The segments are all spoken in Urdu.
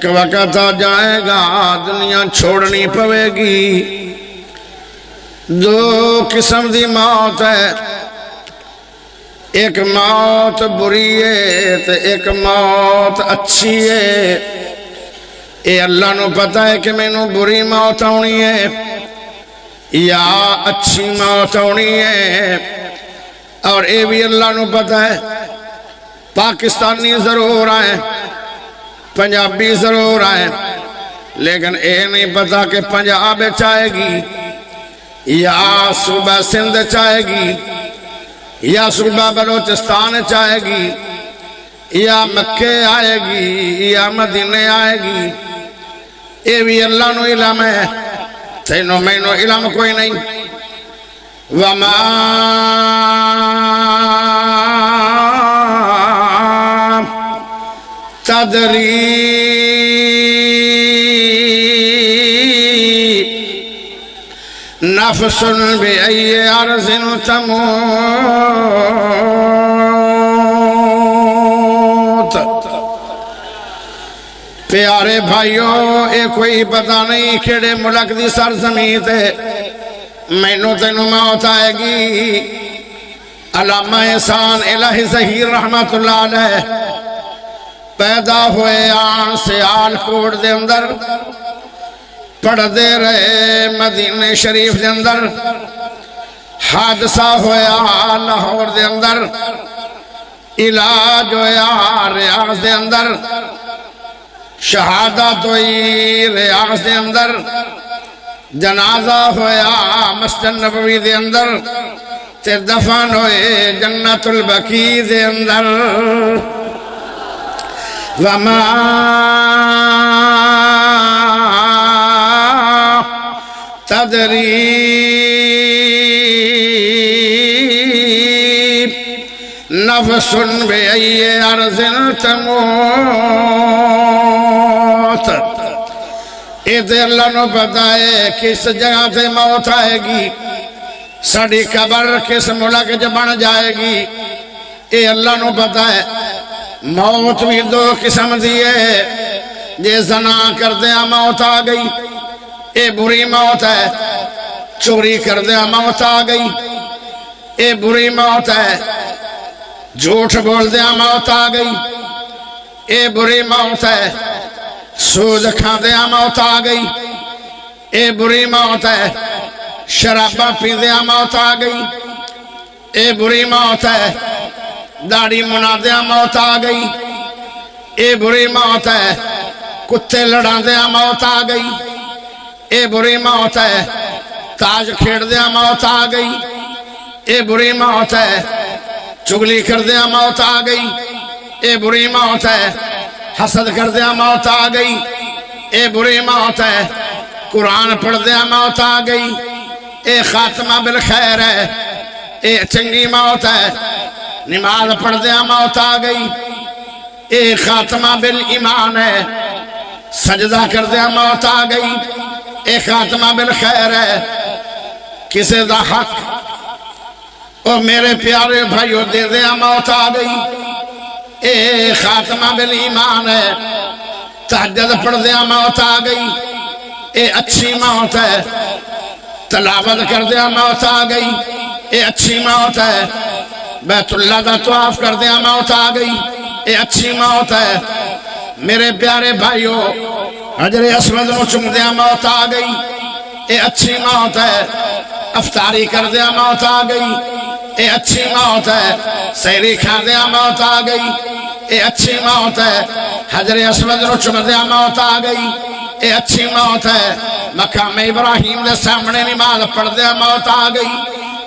ایک وقت آ جائے گا دنیا چھوڑنی پوے گی۔ دو قسم دی موت ہے، ایک موت بری ہے تے ایک موت اچھی ہے۔ اے اللہ نو پتہ ہے کہ میں نو بری موت آنی ہے یا اچھی موت آنی ہے، اور اے بھی اللہ نو پتہ ہے۔ پاکستانی ضرور آئے، پنجابی ضرور آئے، لیکن اے نہیں پتا کہ پنجاب چاہے گی یا صوبہ سندھ چاہے گی یا صوبہ بلوچستان چاہے گی یا مکہ آئے گی یا مدینہ آئے گی۔ اے بھی اللہ نو علم ہے، تینوں میں نو علم کوئی نہیں۔ وَمَا تدری نفس بأي أرض تموت۔ پیارے بھائیو، اے کوئی پتہ نہیں کیڑے ملک دی سرزمین تے مینوں تینوں موت آئے گی۔ علامہ احسان الہی ظہیر رحمت اللہ علیہ پیدا ہوئے آن سیال کوٹ دے اندر، پڑھ دے رہے مدینہ شریف دے اندر، حادثہ ہویا لاہور دے اندر، علاج ہویا ریاض دے اندر، شہادت ہوئی ریاض دے اندر، جنازہ ہویا مسجد نبوی دے اندر، تے دفن ہوئے جنت البقیع دے اندر۔ وَمَا تَدْرِي نَفْسٌ بِأَيِّ أَرْضٍ تَمُوتُ۔ اے تے اللہ نو پتہ ہے کس جگہ تے موت آئے گی، ساڑی قبر کس ملک جو بن جائے گی، اے اللہ نو پتہ ہے۔ موت بھی دو قسم دیئے، جے زنا کر دیا موت آ گئی، اے بری موت ہے۔ چوری کر دیا موت آ گئی، اے بری موت ہے۔ جھوٹ بول دیا موت آ گئی، اے بری موت ہے۔ سود کھا دیا موت آ گئی، اے بری موت ہے۔ شرابہ پی دیا موت آ گئی، اے بری موت ہے۔ داڑھی منا دیا موت آ گئی، اے بری موت ہے۔ کتے لڑا دیا موت آ گئی، اے بری موت ہے۔ تاج کھیڑ دیا موت آ گئی، اے بری موت ہے۔ چگلی کر دیا موت آ گئی، اے بری موت ہے۔ حسد کر دیا موت آ گئی، اے بری موت ہے۔ قرآن پڑھ دیا موت آ گئی، اے خاتمہ بالخیر ہے، اے چنگی موت ہے۔ نماز پڑھ دیا موت آ گئی، اے خاتمہ بالایمان ہے۔ سجدہ کر دیا موت آ گئی، اے خاتمہ بالخیر ہے۔ کسے دا حق او میرے پیارے بھائیو دے دیا موت آ گئی، اے خاتمہ بالایمان ہے۔ تہجد پڑھ دیا موت آ گئی، اے اچھی موت ہے۔ تلاوت کر دیا موت آ گئی، اے اچھی موت ہے۔ بیت اللہ دا طواف کر دیا موت آ گئی، اے اچھی موت ہے۔ میرے پیارے بھائیو، حجر اسود نو چوم دیا موت آ گئی، اے اچھی موت ہے۔ افطاری کر دیا موت آ گئی، اے اچھی موت ہے۔ سحری کھا دیا موت آ گئی، اے اچھی موت ہے۔ حجر اسود نو چوم دیا موت آ گئی، اے اچھی موت ہے۔ مقام ابراہیم دے سامنے نماز پڑھ دیا موت آ گئی،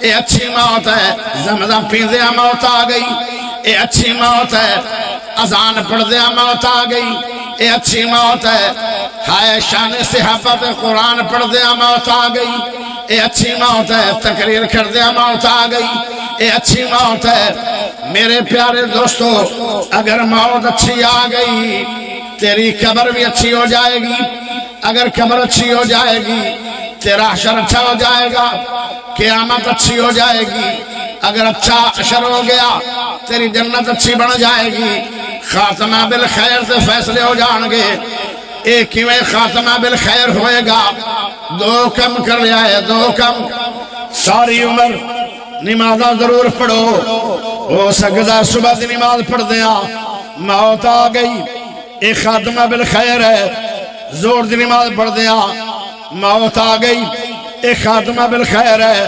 اے اچھی موت ہے۔ زمزم پی دیا موت آ گئی، اے اچھی موت ہے۔ اذان پڑھ دیا موت آ گئی، اے اچھی موت ہے۔ ہائے شان صحابت قرآن پڑھ دیا موت آ گئی، اے اچھی موت ہے۔ تقریر کر دیا موت آ گئی، اے اچھی موت ہے۔ میرے پیارے دوستو، اگر موت اچھی آ گئی تیری قبر بھی اچھی ہو جائے گی۔ اگر قبر اچھی ہو جائے گی تیرا حشر اچھا ہو جائے گا، قیامت اچھی ہو جائے گی۔ اگر اچھا حشر ہو گیا تیری جنت اچھی بن جائے گی، خاتمہ بالخیر سے فیصلے ہو جان گے۔ ایک میں خاتمہ بالخیر ہوئے گا. دو کم کر لیا ہے, دو کم. ساری عمر نمازاں ضرور پڑھو, ہو سکتا ہے صبح دی نماز پڑھ دیا موت آ گئی, ایک خاتمہ بالخیر ہے. زور دی نماز پڑھ دیا موت آ گئی, ایک خاتمہ بالخیر ہے.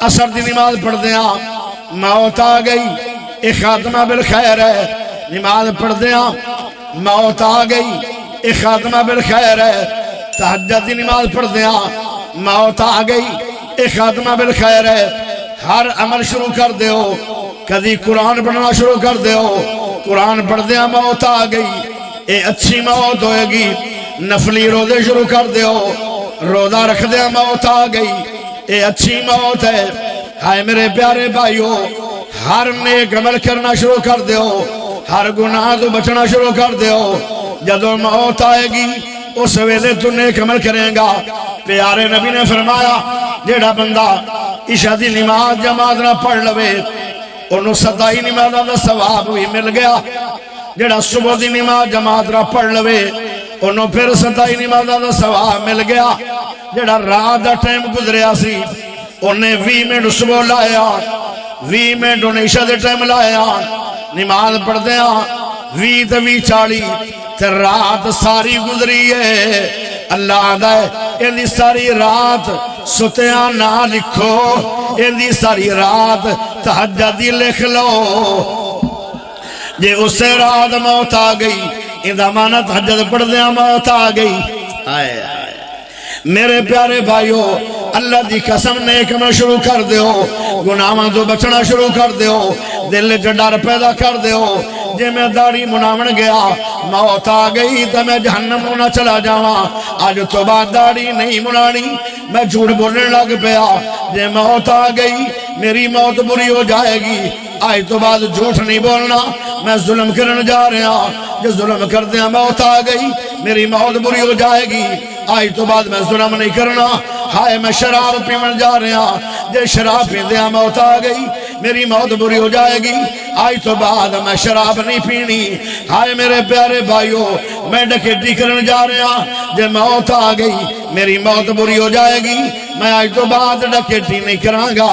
عصر دی نماز پڑھ دیا موت آ گئی, ایک خاتمہ بالخیر ہے. نماز پڑھ دیا موت آ گئی, ایک خاتمہ بالخیر ہے. تہجد دی نماز پڑھ دیا موت آ گئی, ایک خاتمہ بالخیر ہے. ہر عمل شروع کر دیو, کدی قرآن پڑھنا شروع کر دیو, قرآن پڑھ دیا موت آ گئی, اے اچھی موت ہوئے گی. نفلی روزے شروع کر دیو, روزہ رکھ دیا موت آ گئی, اے اچھی موت ہے. ہائے میرے پیارے بھائیو, ہر نیک عمل کرنا شروع کر دیو, ہر گناہ تو بچنا شروع کر دیو. جدو موت آئے گی اس ویلے تو نیک عمل کریں گا. پیارے نبی نے فرمایا جیڑا بندہ عشاء دی نماز جماعت نہ پڑھ لوے انہوں 27 نمازاں دا ثواب بھی مل گیا. جیڑا صبح دی نماز جماعت نہ پڑھ لوے انہوں پھر 27 نمازاں دا ثواب مل گیا. جیڑا رات دا ٹائم گزریا سی انہیں 20 منٹ صبح لایا, 20 منٹ انہیں عشاء دے ٹائم لایا, نماز پڑھ دیا 20 تے 40 تے رات ساری گزری ہے. اللہ آدھا ہے اندھی ساری رات ستیاں نہ لکھو, اندھی ساری رات تہجدی لکھ لو. جے اسے رات موت آ گئی اندھا مانا تہجد پڑھ دیا موت آ گئی. آئے آئے میرے پیارے بھائیو, اللہ دی قسم نیک عمل شروع کر دیو, گناہاں تو بچنا شروع کر دیو, دل وچ ڈر پیدا کر دیو. جے میں داڑھی مناون گیا موت آ گئی تو میں جہنم نہ چلا جاواں, آج تو بعد داڑھی نہیں منانی, میں جھوٹ بولنے لگ پیا. جے موت آ گئی میری موت بری ہو جائے گی, آج تو بعد جھوٹ نہیں بولنا, میں ظلم کرنے جا رہا. جو ظلم کر دیا موت آ گئی میری موت بری ہو جائے گی, آج تو بعد میں ظلم نہیں کرنا. ہائے میں شراب پیمن جا رہا, جے شراب پی دیا موت آ گئی میری موت بری ہو جائے گی, آج تو بعد میں شراب نہیں پینی. ہائے میرے پیارے بھائیو, میں ڈکیٹی کرنے جا رہا, جے موت آ گئی میری موت بری ہو جائے گی, میں آج تو بعد ڈکیٹی نہیں کرانگا,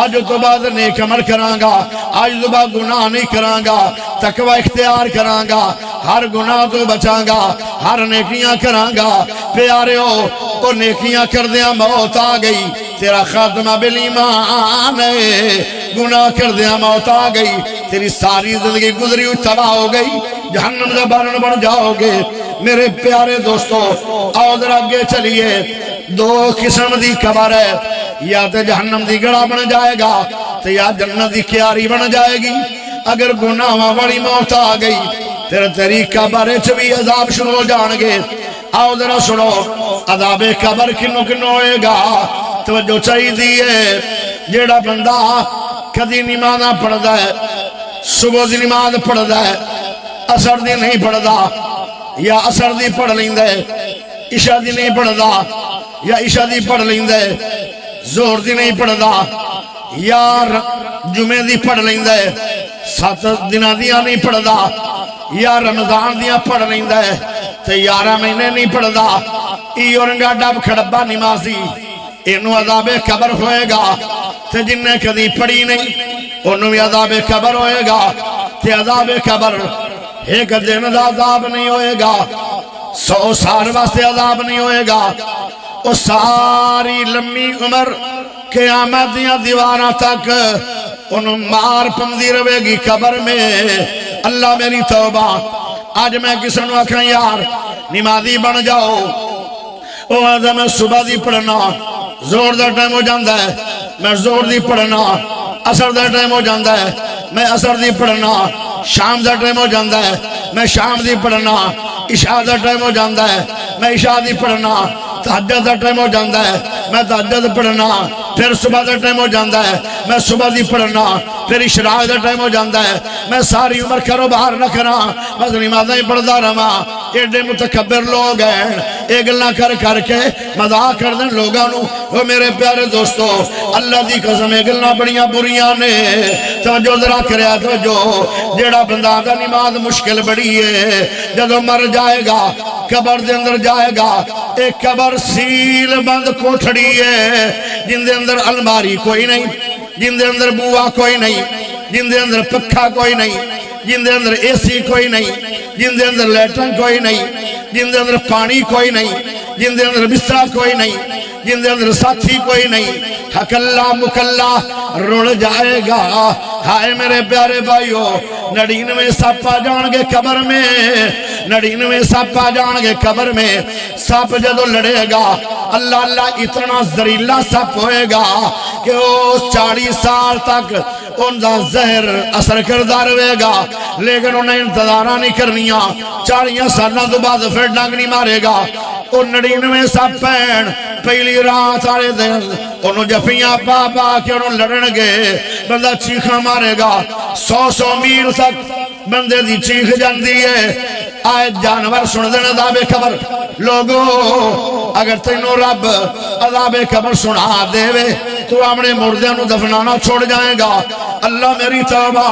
آج تو بعد نیک عمل کرانگا, آج تو بعد گناہ نہیں کرانگا, تقوی اختیار کرانگا, ہر گناہ تو بچانگا, ہر نیکیاں کرانگا. پیاریو وہ نیکیاں کر دیا موت آ گئی, تیرا خاتمہ بالایمان ہے. گناہ کر دیا موت آ گئی, تیری ساری زندگی گزری ہوئی تباہ ہو گئی, جہنم کا بارن بن جاؤ گے. میرے پیارے دوستو آؤ ذرا آگے چلیے. دو قسم دی قبر ہے, یا تو جہنم دی گڑا بن جائے گا تو یا جنت دی کیاری بن جائے گی. اگر گناہ والی موت آ گئی پھر تیری قبر وچ بھی عذاب شروع ہو جان گے. آؤ ذرا سنو عذاب قبر کنو کنو ہوئے گا. توجہ چاہیے دیئے, جیڑا بندہ کدی نماز پڑھدا ہے, صبح دی نماز پڑھدا ہے, عصر دی نہیں پڑھدا, یا عصر دی پڑھ لیندے, عشاء دی نہیں پڑھدا یا عشاء دی پڑھ لیندے, ظہر دی نہیں پڑھدا یا جمعے دی پڑھ لیندے, 7 دناں دیاں نہیں پڑھدا یا رمضان دیاں پڑھ لیندے, تے 11 مہینے نہیں پڑھدا. ای اورنگا ڈب کھڑبا نمازی انہوں عذاب قبر ہوئے گا. تے جن نے کدی پڑھی نہیں انہوں بھی عذاب قبر ہوئے گا. تے عذاب قبر ایک دن دا عذاب نہیں ہوئے گا, 100 سال واسطے عذاب نہیں ہوئے گا. وہ ساری لمبی عمر قیامت دیاں دیواراں تک انہوں مار پمدی رہے گی قبر میں. اللہ میری توبہ, آج میں کسی نے آکھاں یار نمازی بن جاؤ, وہ آدھا میں صبح دی پڑھنا, زور دا ٹائم ہو جاندہ ہے میں زور دی پڑھنا, عصر دا ٹائم ہو جاندہ ہے میں عصر دی پڑھنا, شام دا ٹائم ہو جاندہ ہے میں شام دی پڑھنا, عشاء دا ٹائم ہو جاندہ ہے میں عشاء دی پڑھنا, تہجد دا ٹائم ہو جاندہ ہے میں تہجد پڑھنا, پھر صبح دا ٹائم ہو جاندہ ہے میں صبح دی پڑھنا, پھر اشراق دا ٹائم ہو جاندہ ہے میں ساری عمر کرو باہر نہ کرا, بس نمازیں ہی پڑھدا رہا. ایڈے متکبر لوگ ہیں, یہ گلاں کر کے مذاق کر دیں لوگاں نو. وہ میرے پیارے دوستو اللہ دی قسم یہ گلاں بڑیاں بریاں نے. توجہ ذرا کریا توجہ, جیڑا بندہ دا نماز مشکل بڑی ہے, جدو مر جائے گا قبر دے اندر جائے گا. ایک قبر سیل بند کوٹھڑی ہے جن دے اندر الماری کوئی نہیں, جن دے اندر بوا کوئی نہیں, جن دے اندر پکھا کوئی نہیں, جن دے اندر اے سی کوئی نہیں, جن دے اندر لیٹرن کوئی نہیں, جن دے اندر پانی کوئی نہیں, جن دے اندر بستر کوئی نہیں, جن دے اندر ساتھی کوئی نہیں. ہکلا مکلا رڑ جائے گا. ہائے میرے پیارے بھائیو, 99 سپ آ جان گے قبر میں, 99 سپ آ جان گے قبر میں. سپ جدو لڑے گا اللہ اللہ اتنا زہریلا سپ ہوئے گا کہ وہ 40 سال تک ان دا زہر اثر کردہ رہے گا, لیکن انہیں انتظارہ نہیں کرنیاں. 40 سالوں تو بعد پھر ڈنگ نہیں مارے گا. وہ 99 سپ پین پہلی رات آرے دن انہوں جفیاں پا پا کے انہوں لڑن گے. بندہ چیخاں مارے گا, 100 میل تک بندے دی چیخ جاندی ہے. آئے جانور سن دن عذاب قبر. لوگو اگر تینوں رب عذاب قبر سنا دے وے تو اپنے مردے انہوں دفنانا چھوڑ جائیں گا. اللہ میری توبہ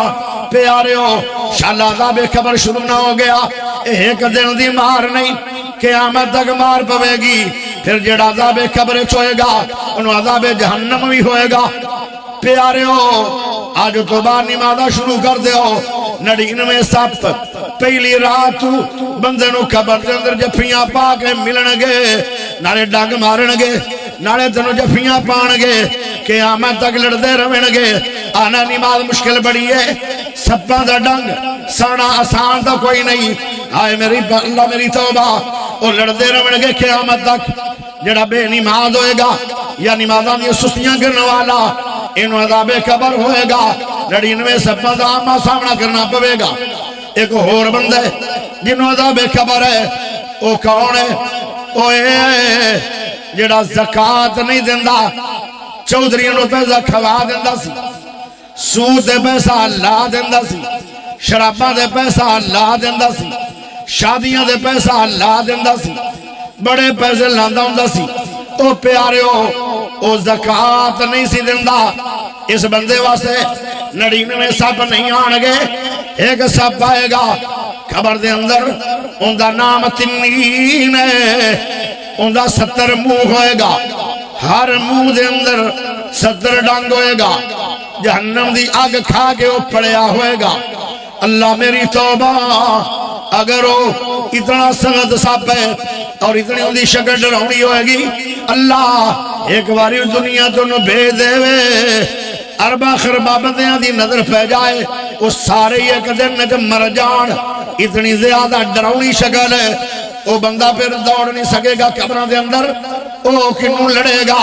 پیارے ہو, شاءاللہ عذاب قبر شروع نہ ہو گیا. ایک دن دی مار نہیں, قیامت تک مار پوے گی. پھر جڑا عذاب قبر چھوئے گا انہوں عذاب جہنم بھی ہوئے گا. پیارے ہو آج تو بعد نمازہ شروع کر دے ہو. 99 سپ پہلی رات بندے نو قبر دے اندر جفیاں پا کے ملن گے, نالے ڈنگ مارن گے, نالے تنو جفیاں پان گے, قیامت تک لڑدے روین گے. آنا نماز مشکل بڑی ہے, سپاں دا ڈنگ سانا آسان دا کوئی نہیں. آئے میری اللہ میری توبہ, وہ لڑدے روین گے قیامت تک. جڑا بے نماز ہوئے گا یا نمازاں دی سستیاں کرنے والا انہوں عذاب قبر ہوئے گا. 99 سپاں دا آمہ سامنا کرنا پوے گا. ایک اور بندہ ہے جنہوں عذاب قبر ہے, وہ کون ہے؟ وہ جڑا زکاة نہیں دیندہ, چودھری روپے کھوا دیندہ سی, سود دے پیسہ لا دیندہ سی, شرابہ دے پیسہ لا دیندہ سی, شادیاں دے پیسہ لا دیندہ سی, بڑے پیسے لاندہ ہوندہ سی. او پیارے ہو, او زکاة نہیں سی دیندہ. اس بندے واسے 99 سپ نہیں آنگے. ایک سپ آئے گا قبر دے اندر, ان دا نام تنین ہے. ان دا 70 منہ ہوئے گا, ہر منہ دے اندر 70 ڈنگ ہوئے گا. جہنم دی آگ کھا کے وہ پڑیا ہوئے گا. اللہ میری توبہ, اگر وہ اتنا سخت سپ ہے اور اتنی ان دی شکل ڈراؤنی ہوئے گی, اللہ ایک باری دنیا تو نو بھیج دے وے, اربا خربا بندیاں دی نظر پہ جائے, وہ سارے ایک دن میں جب مر جان. اتنی زیادہ ڈراؤنی شکل ہے, وہ بندہ پھر دوڑ نہیں سکے گا قبروں دے اندر. وہ کنوں لڑے گا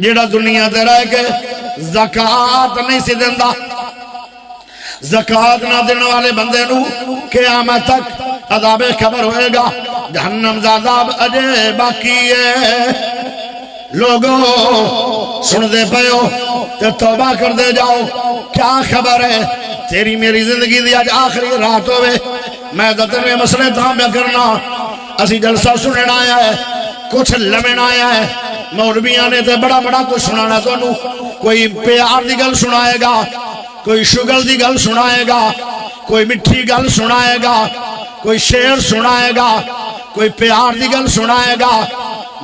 جیڑا دنیا دے رہ کے زکاة نہیں سی دیندہ. زکاة نہ دینے والے بندے نو قیامت تک عذاب قبر ہوئے گا. جہنم دا عذاب اجے باقی ہے. لوگوں سن دے پہو تے توبہ کر دے جاؤ. کیا خبر ہے تیری میری زندگی دی آج آخری رات ہوئے. میں دتن میں مسئلے تھا میں کرنا, اسی جلسہ سننا آیا ہے, کچھ لمن آیا ہے. مولویاں نے تے بڑا بڑا کچھ سنانا تو انہوں, کوئی پیار دی گل سنائے گا, کوئی شگل دی گل سنائے گا, کوئی مٹھی گل سنائے گا, کوئی شعر سنائے گا, کوئی پیار دی گل سنائے گا.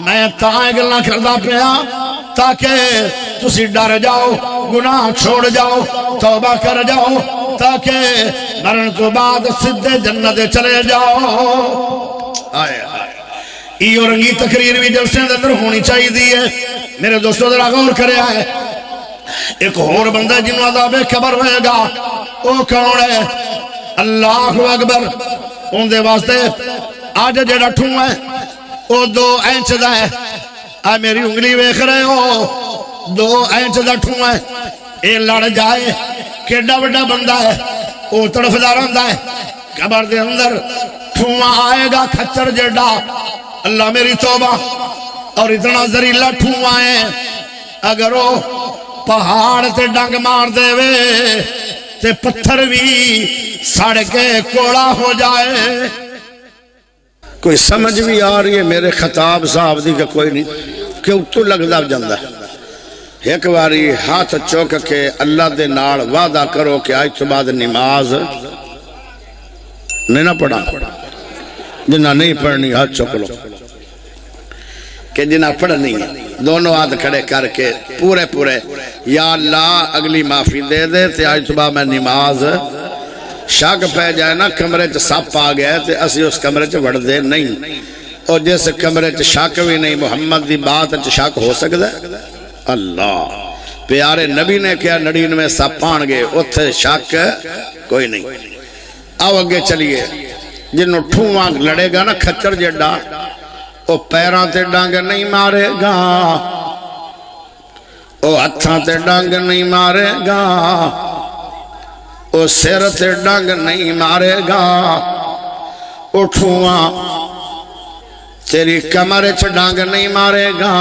میں تائیں گلنا کردہ پیا تاکہ تسی ڈر جاؤ, گناہ چھوڑ جاؤ, توبہ کر جاؤ, تاکہ مرن تو بعد سدھے جنت چلے جاؤ. آئے ایو رنگی تقریر بھی جلسے اندر ہونی چاہیے دی ہے. میرے دوستو ذرا غور کرے آئے. ایک اور بندہ جنہوں عذاب قبر ہوئے گا, وہ کون ہے؟ اللہ اکبر. ان دے واسطے آج جڑا ٹھوں ہے وہ 2 انچ دا ہے. آئے میری انگلی ویکھ رہے ہو, 2 انچ دا ٹھوں ہے. اے لڑ جائے کیڈا بڑا بندہ ہے, وہ تڑفدا رہندا ہے. قبر دے اندر ٹھوں آئے گا کھچر جڑا. اللہ میری توبہ, اور اتنا زہریلا ٹھوں آئے, اگر وہ پہاڑ تے ڈنگ مار دے وے تے پتھر بھی سڑ کے کوڑا ہو جائے. کوئی سمجھ بھی آ رہی ہے میرے خطاب صاحب دی کہ کوئی نہیں, کہ اتو لگدا جاندا ہے. ایک باری ہاتھ چوک کے اللہ دے نال وعدہ کرو کہ آج تو بعد نماز نہیں نہ پڑھا. جنہ نہیں پڑھنی ہاتھ چک لو، کہ جنہ پڑھنی ہے دونوں ہاتھ کھڑے کر کے پورے پورے یا اللہ اگلی معافی دے دے تے آج صبح میں نماز شک پہ جائے نا کمرے چ سپ آ گیا تے اسی اس کمرے چ وڑ دے نہیں، اور جس کمرے چ شک بھی نہیں محمد دی بات چ شک ہو سکتا ہے؟ اللہ پیارے نبی نے کیا 99 سپ آن گے اتھے شک کوئی نہیں۔ آؤ اگے چلیے، جنہوں ٹھواں لڑے گا نا کھچر جڑا وہ پیران تے ڈانگ نہیں مارے گا، وہ ہتھاں تے ڈانگ نہیں مارے گا، وہ سر تے ڈانگ نہیں مارے گا، وہ ٹھواں تیری کمر چ ڈانگ نہیں مارے گا،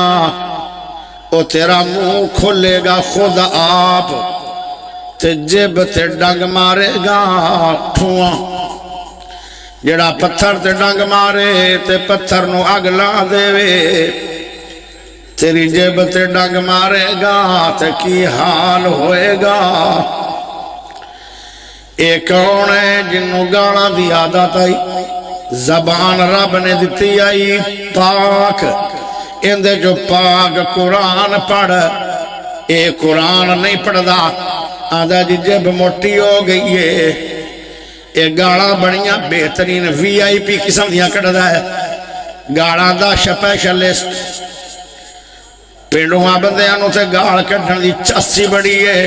وہ تیرا منہ کھولے گا خود آپ تے جیب تے ڈانگ مارے گا۔ ٹھواں جڑا پتھر تے ڈانگ مارے تے پتھر نو اگ لا دے وے، تیری جیب تے ڈانگ مارے گا تے کی حال ہوئے گا۔ ایک کون ہے جنوں گالاں دی عادت آئی، زبان رب نے دتی آئی پاک، اندے جو پاک قرآن پڑھ، اے قرآن نہیں پڑھدا آدھا جی جب موٹی ہو گئی ہے، اے گاڑا بڑیاں بہترین وی آئی پی قسم دیا کڑھدا ہے، گاڑا دا سپیشلسٹ پینڈوہاں بندیاں تے گاڑ کڑھن دی چاسی بڑی ہے،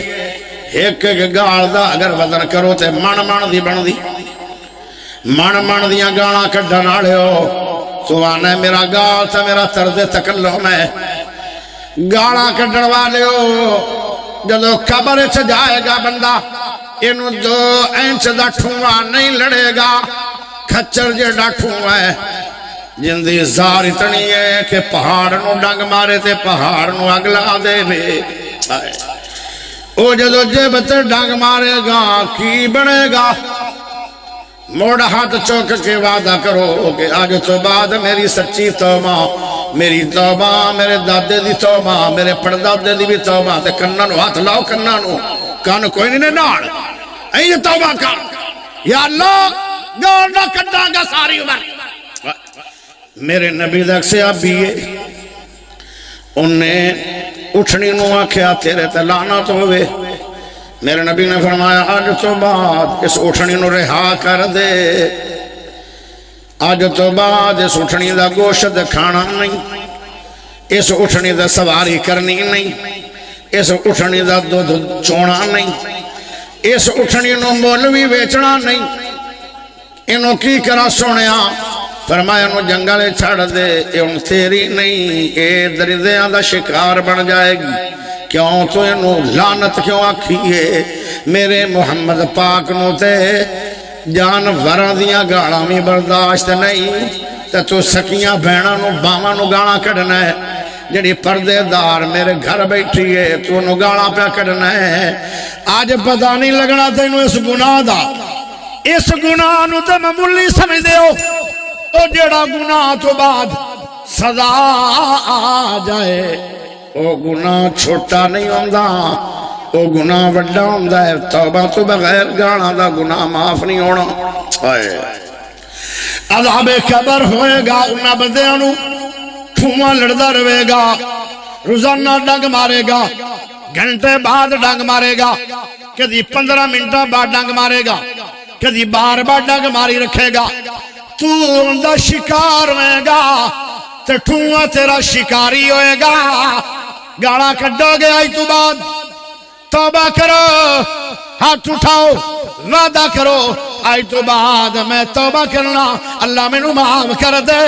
ایک ایک گاڑ دا اگر وزن کرو تے من دی بن دی، من دیاں گاڑا کڑھن آڑے ہو تو آنا ہے میرا گاڑ تا میرا طرز تکلم ہے، گاڑا کڑھن والے ہو جدو قبر سے جائے گا بندہ انہوں 2 انچ دا ٹھواں نہیں لڑے گا، کھچر جے دا ٹھواں ہے جن دی زار اتنی ہے کہ پہاڑ نو ڈنگ مارے تے پہاڑ نو اگلا دے بے، او جدو جیب تے ڈنگ مارے گا کی بنے گا؟ موڑ ہاتھ چوک کے وعدہ کرو کہ آج تو بعد میری سچی توبہ، میری توبہ میرے دادے دی توبہ، میرے پردادے دی بھی توبہ، تے کنہ نو ہاتھ لاؤ، کنہ نو کان کوئی نہیں ناڑ یہ توبہ کر، یا اللہ گاڑ نہ کٹا گا ساری عمر۔ میرے نبی دک سے اب بھی انہیں اٹھنی نو آکھیا تیرے تے لعنت ہوئے، میرے نبی نے فرمایا آج تو بعد اس اٹھنی نو رہا کر دے، آج تو بعد اس اٹھنی دا گوشت کھانا نہیں، اس اٹھنی دا سواری کرنی نہیں، اس اٹھنی دا دودھ چونا نہیں، اس اٹھنی نو مولوی بیچنا نہیں، انہوں کی کرا سنیا؟ فرمایا انہوں جنگلے چھڑ دے، ان تیری نہیں، اے درندیاں دا شکار بن جائے گی، کیوں تو انہوں لعنت کیوں آکھیے؟ میرے محمد پاک نو تے جانوراں دیاں گاڑاں میں برداشت نہیں، تے تو سکیاں بہناں نو باواں نو گاڑاں کڈنا ہے، جڑی پردے دار میرے گھر بیٹھی ہے تو انہوں گاڑاں پہ کڈنا ہے۔ آج پتہ نہیں لگنا تینوں اس گناہ دا، اس گناہ نو تے معمولی سمجھ دے ہو، او جڑا گناہ تو بعد سزا آ جائے او گناہ چھوٹا نہیں ہوندا، او گناہ وڈا ہوندا ہے۔ توبہ تو بغیر گانا دا گناہ معاف نہیں ہونا۔ عذاب قبر ہوئے گا انہاں بندیاں نو، ٹھواں لڑدا رہے گا، روزانہ ڈنگ مارے گا، گھنٹے بعد ڈنگ مارے گا، کدی 15 منٹہ بعد ڈنگ مارے گا، کدی بار بار ڈنگ ماری رکھے گا، تو ان دا شکار ہوئے گا تے ٹھواں تیرا شکاری ہوئے گا۔ گاڑا کڈو گے آئی تو بعد توبہ کرو، ہاتھ اٹھاؤ، وعدہ کرو آئی تو بعد میں توبہ کرنا، اللہ میں نو معاف کر دے۔